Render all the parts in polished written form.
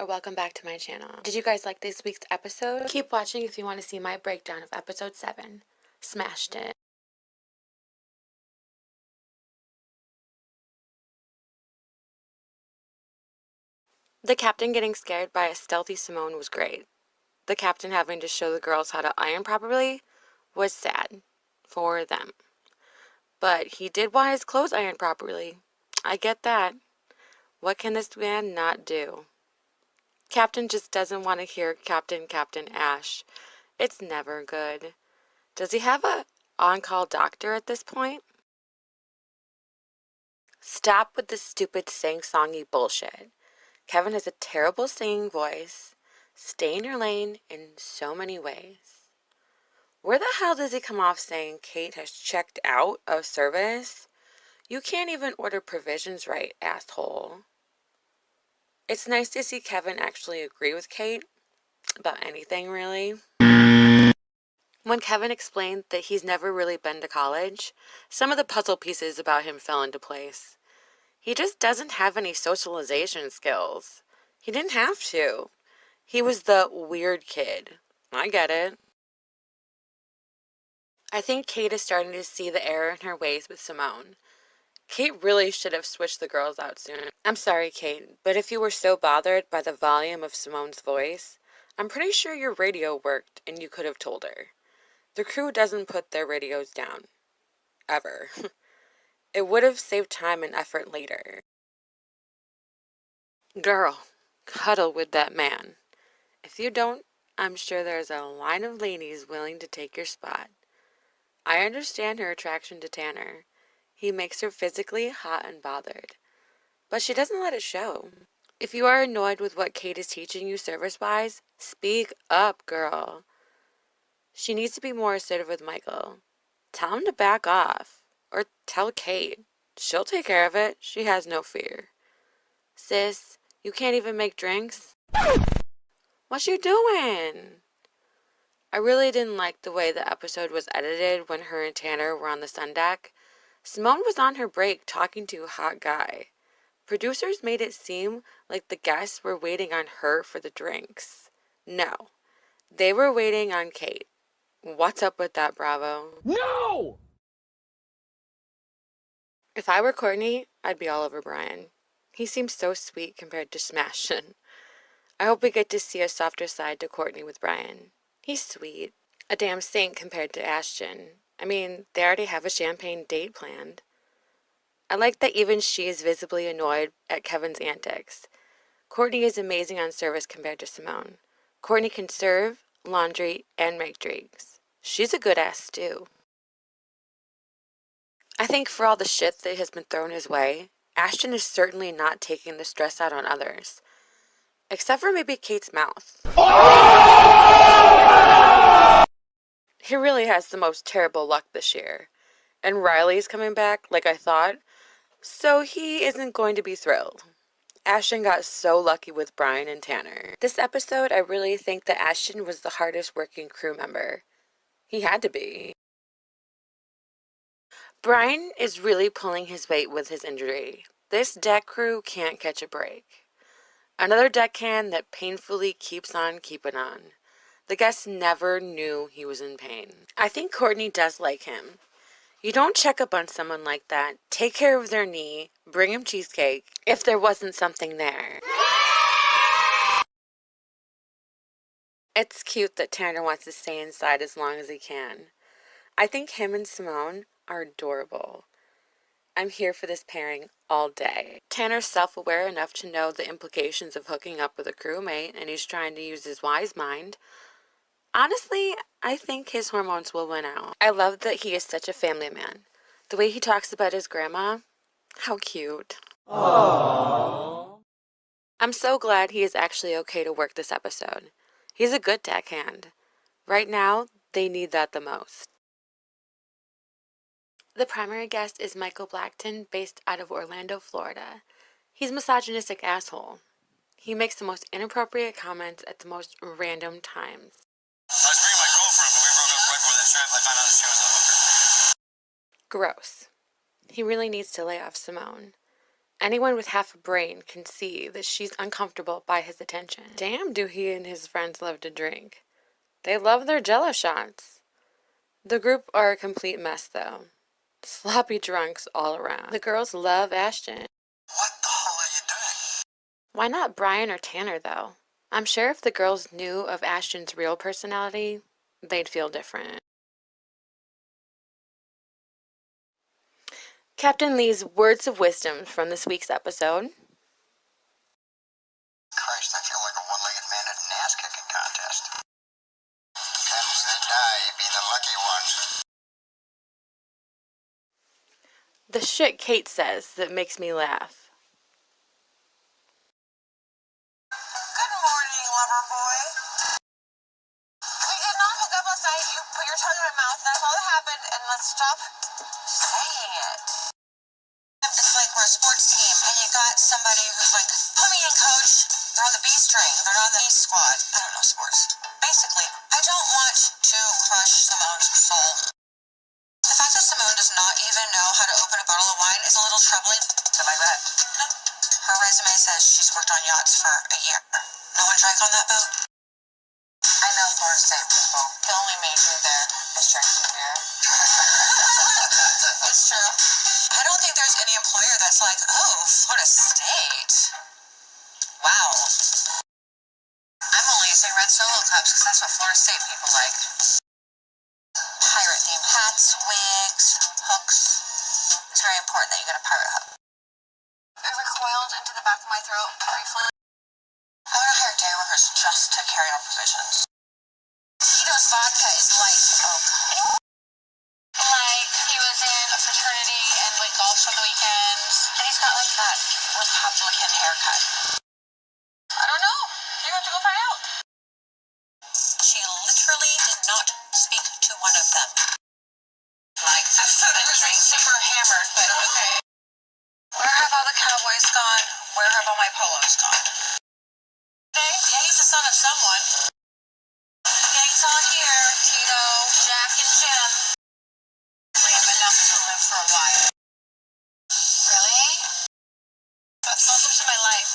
Welcome back to my channel. Did you guys like this week's episode? Keep watching if you want to see my breakdown of episode 7. Smashed it. The captain getting scared by a stealthy Simone was great. The captain having to show the girls how to iron properly was sad for them. But he did want his clothes ironed properly. I get that. What can this man not do? Captain just doesn't want to hear Captain Ash. It's never good. Does he have a on-call doctor at this point? Stop with this stupid sing-songy bullshit. Kevin has a terrible singing voice. Stay in your lane in so many ways. Where the hell does he come off saying Kate has checked out of service? You can't even order provisions right, asshole. It's nice to see Kevin actually agree with Kate about anything, really. When Kevin explained that he's never really been to college, some of the puzzle pieces about him fell into place. He just doesn't have any socialization skills. He didn't have to. He was the weird kid. I get it. I think Kate is starting to see the error in her ways with Simone. Kate really should have switched the girls out sooner. I'm sorry, Kate, but if you were so bothered by the volume of Simone's voice, I'm pretty sure your radio worked and you could have told her. The crew doesn't put their radios down. Ever. It would have saved time and effort later. Girl, cuddle with that man. If you don't, I'm sure there's a line of ladies willing to take your spot. I understand her attraction to Tanner. He makes her physically hot and bothered. But she doesn't let it show. If you are annoyed with what Kate is teaching you service-wise, speak up, girl. She needs to be more assertive with Michael. Tell him to back off. Or tell Kate. She'll take care of it. She has no fear. Sis, you can't even make drinks? What you doing? I really didn't like the way the episode was edited when her and Tanner were on the sun deck. Simone was on her break talking to a hot guy. Producers made it seem like the guests were waiting on her for the drinks. No, they were waiting on Kate. What's up with that, Bravo? No! If I were Courtney, I'd be all over Brian. He seems so sweet compared to Smashin'. I hope we get to see a softer side to Courtney with Brian. He's sweet. A damn saint compared to Ashton. I mean, they already have a champagne date planned. I like that even she is visibly annoyed at Kevin's antics. Courtney is amazing on service compared to Simone. Courtney can serve, laundry, and make drinks. She's a good ass stew. I think for all the shit that has been thrown his way, Ashton is certainly not taking the stress out on others. Except for maybe Kate's mouth. He really has the most terrible luck this year. And Riley's coming back like I thought, so he isn't going to be thrilled. Ashton got so lucky with Brian and Tanner. This episode, I really think that Ashton was the hardest working crew member. He had to be. Brian is really pulling his weight with his injury. This deck crew can't catch a break. Another deckhand that painfully keeps on keeping on. The guests never knew he was in pain. I think Courtney does like him. You don't check up on someone like that. Take care of their knee. Bring him cheesecake if there wasn't something there. It's cute that Tanner wants to stay inside as long as he can. I think him and Simone are adorable. I'm here for this pairing all day. Tanner's self-aware enough to know the implications of hooking up with a crewmate, and he's trying to use his wise mind. Honestly, I think his hormones will win out. I love that he is such a family man. The way he talks about his grandma, how cute. Aww. I'm so glad he is actually okay to work this episode. He's a good deckhand. Right now, they need that the most. The primary guest is Michael Blackton, based out of Orlando, Florida. He's a misogynistic asshole. He makes the most inappropriate comments at the most random times. I was bringing my girlfriend, but we broke up right before that trip. I found out she was a hooker. Gross. He really needs to lay off Simone. Anyone with half a brain can see that she's uncomfortable by his attention. Damn, do he and his friends love to drink. They love their Jello shots. The group are a complete mess, though. Sloppy drunks all around. The girls love Ashton. What the hell are you doing? Why not Brian or Tanner, though? I'm sure if the girls knew of Ashton's real personality, they'd feel different. Captain Lee's words of wisdom from this week's episode. Christ, I feel like a one-legged man at an ass-kicking contest. Comes that die, be the lucky ones. The shit Kate says that makes me laugh. Good morning, lover boy. We did not hook up last night. You put your tongue in my mouth. That's all that happened. And let's stop saying it. It's like we're a sports team, and you got somebody who's like, put me in, coach. They're on the B string. They're not on the B squad. I don't know sports. Basically, I don't want to crush Simone's soul. The fact that Simone does not even know how to open a bottle of wine is a little troubling. Something like that. No. Her resume says she's worked on yachts for a year. No one drank on that boat? I know Florida State people. The only major there is drinking beer. It's true. I don't think there's any employer that's like, oh, Florida State. Wow. I'm only using red Solo cups because that's what Florida State people like. Pirate themed hats, wigs, hooks. It's very important that you get a pirate hook. It recoiled into the back of my throat briefly. I want to hire day workers just to carry on positions. Tito's vodka is light coke. Like he was in a fraternity and like golfs on the weekends, and he's got like that Republican haircut. I don't know. You're going to go find out. She literally did not speak to one of them. Like I thought I was super hammered, but okay. Where have all the cowboys gone? Where have all my polos gone? Okay, yeah, he's the son of someone. Gang's all here. Tito, Jack, and Jim. We have enough to live for a while. Really? Welcome to my life.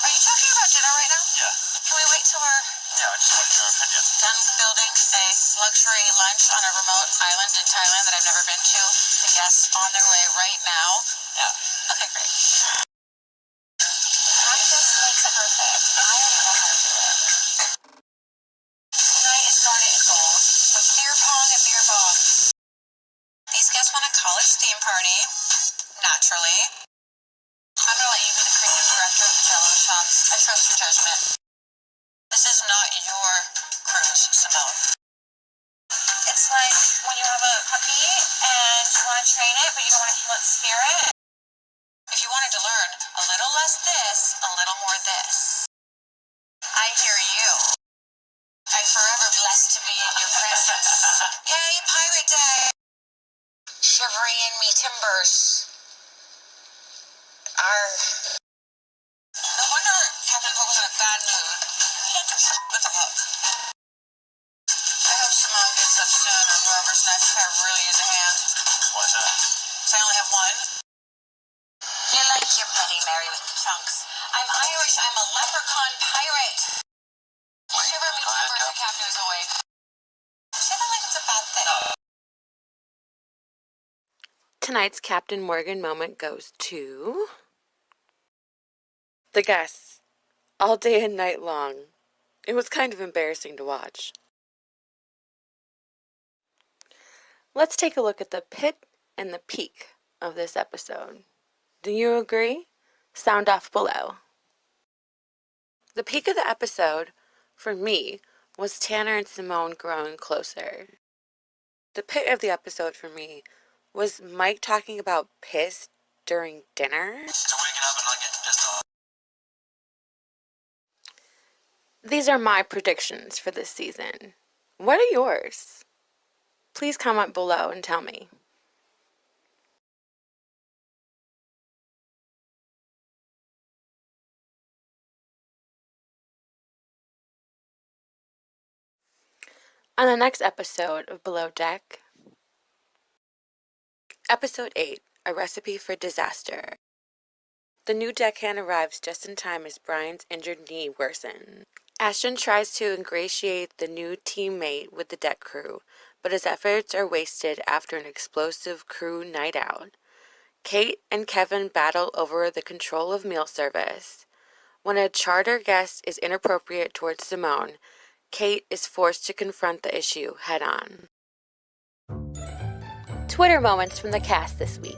Are you talking about dinner right now? Yeah. Can we wait till we're Yeah, I just wanted your opinion. done building a luxury lunch on a remote island in Thailand that I've never been to? The guests on their way right now. Yeah. Okay, great. Practice makes perfect. I already know how to do it. Tonight is garnet and gold with beer pong and beer bong. These guests want a college theme party. Naturally. I'm gonna let you be the creative director of the Jello shops. I trust your judgment. This is not your cruise, Simone. It's like when you have a puppy and you want to train it, but you don't want to kill its spirit. If you wanted to learn a little less this, a little more this. I hear you. I'm forever blessed to be in your presence. Yay, Pirate Day! Shivering in me timbers. Arr. No wonder Captain Hook was in a bad mood. He can't do shit with a hook. I hope Simone gets up soon or whoever's next to her really use a hand. Why's that? So I only have one. You like your Bloody Mary with the chunks. I'm Irish. I'm a leprechaun pirate. Shiver me timbers, the captain is awake. Shiver like it's a bad thing. Tonight's Captain Morgan moment goes to the guests, all day and night long. It was kind of embarrassing to watch. Let's take a look at the pit and the peak of this episode. Do you agree? Sound off below. The peak of the episode, for me, was Tanner and Simone growing closer. The pit of the episode for me was Mike talking about piss during dinner. To waking up and not getting pissed off. These are my predictions for this season. What are yours? Please comment below and tell me. On the next episode of Below Deck, Episode 8, A Recipe for Disaster. The new deckhand arrives just in time as Brian's injured knee worsens. Ashton tries to ingratiate the new teammate with the deck crew, but his efforts are wasted after an explosive crew night out. Kate and Kevin battle over the control of meal service. When a charter guest is inappropriate towards Simone, Kate is forced to confront the issue head-on. Twitter moments from the cast this week.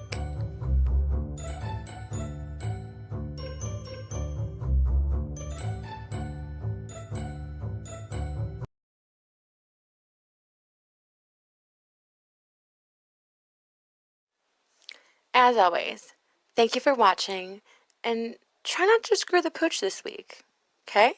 As always, thank you for watching, and try not to screw the pooch this week, okay?